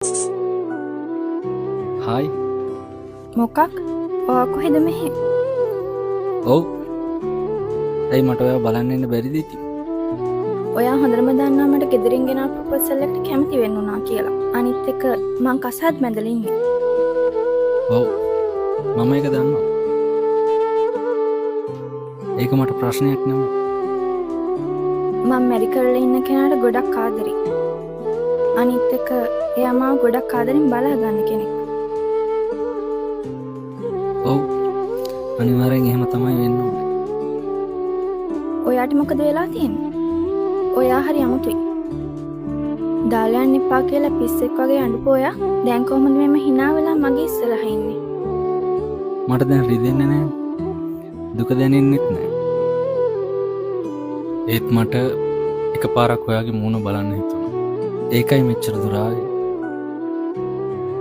Hi. මොකක්? ඔයා කොහෙද මෙහෙ? ඔව්. ඇයි මට ඔයාව බලන්න එන්න බැරිද ඉතින්? ඔයා හොඳටම දන්නවා මට ගෙදරින් ගෙනාව ප්‍රොපෝසල් එකට කැමති වෙන්න උනා කියලා. අනිත් එක මං කසාද බැඳලා ඉන්නේ. ඔව්. මම ඒක දන්නවා. ඒක මට ප්‍රශ්නයක් නෙමෙයි. මම මැරි කරලා ඉන්න කෙනාට ගොඩක් ආදරෙයි. අනිත් එක එයා මාව ගොඩක් ආදරෙන් බලා ගන්න කෙනෙක්. ඔව්. අනිවාර්යෙන් එහෙම තමයි වෙන්න ඕනේ. ඔයාට මොකද වෙලා තියෙන්නේ? ඔයා හරි අමුතුයි. දාලා යන්න එපා කියලා පිස්සෙක් වගේ අඬපු ඔයා දැන් කොහොමද මෙහෙම hina වෙලා මගේ ඉස්සරහා ඉන්නේ? මට දැන් රිදෙන්නේ නැහැ. දුක දැනෙන්නෙත් නැහැ. ඒත් මට එකපාරක් ඔයාගේ මූණ බලන්න හිතුණා. ඒකයි මෙච්චර දුර ආවේ.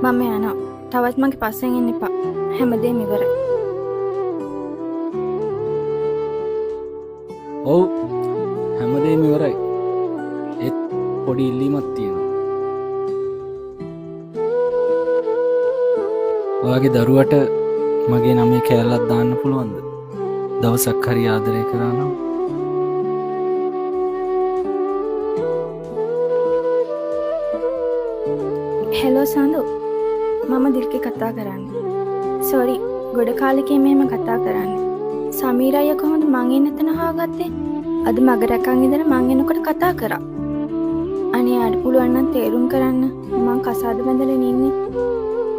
මම යනවා. තවත් මගේ පස්සෙන් එන්න එපා. හැමදේම ඉවරයි. ඔව්. හැමදේම ඉවරයි. ඒත් පොඩි ඉල්ලීමක් තියෙනවා. ඔයාගේ දරුවට මගේ නමේ කෑල්ලක් දාන්න පුළුවන්ද? දවසක් හරි ආදරය කරා නම්. හෙලෝ සඳු. මම දිල්කේ කතා කරන්නේ. සෝරි ගොඩ කාලෙකින් මෙහෙම කතා කරන්නේ. සමීර අයියා කොහොමද මං එන්න තැන හොයාගත්තේ? අද මග රැකන් ඉඳලා මං එනකොට කතා කරා. අනේ ආඩ පුළුවන් නම් තේරුම් කරන්න මං කසාද බැඳලා ඉන්නේ.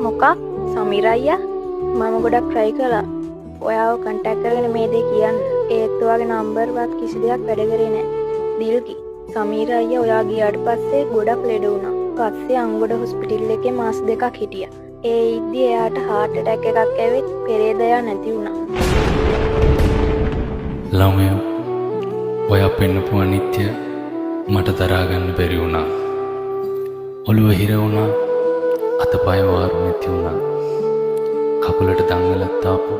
මොකක්? සමීර අයියා? මම ගොඩක් try කළා. ඔයාව contact කරගෙන මේ දේ කියන්න. ඒත් ඔයාගේ number වත් කිසි දෙයක් වැඩ කරේ නැහැ. දිල්කි. සමීර අයියා ඔයා ගියාට පස්සේ ගොඩක් ලෙඩ වුණා. පස්සේ අංගොඩ හොස්පිටල් එකේ මාස 2ක් හිටියා. ඒ ඉද්දි එයාට heart attack එකක් ඇවිත් පෙරේදයා නැති වුණා. ළමයා ඔයා පෙන්නපු අනිත්‍ය මට දරා ගන්න බැරි වුණා. ඔළුව හිර වුණා. අතපය වාරු නැති වුණා. කකුලට දඟලත් ආපු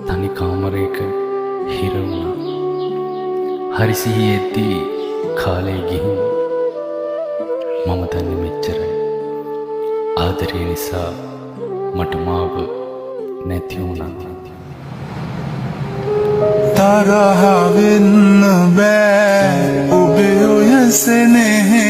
තනි කාමරයක හිර වුණා. හරි සිහියෙද්දී කාලේ ගිහින් මම දන්නේ මෙච්චරයි. ආදරය නිසා මට මාව නැති වුණා. තරහ වෙන්න බෑ ඔබේ ඔය සෙනෙහේ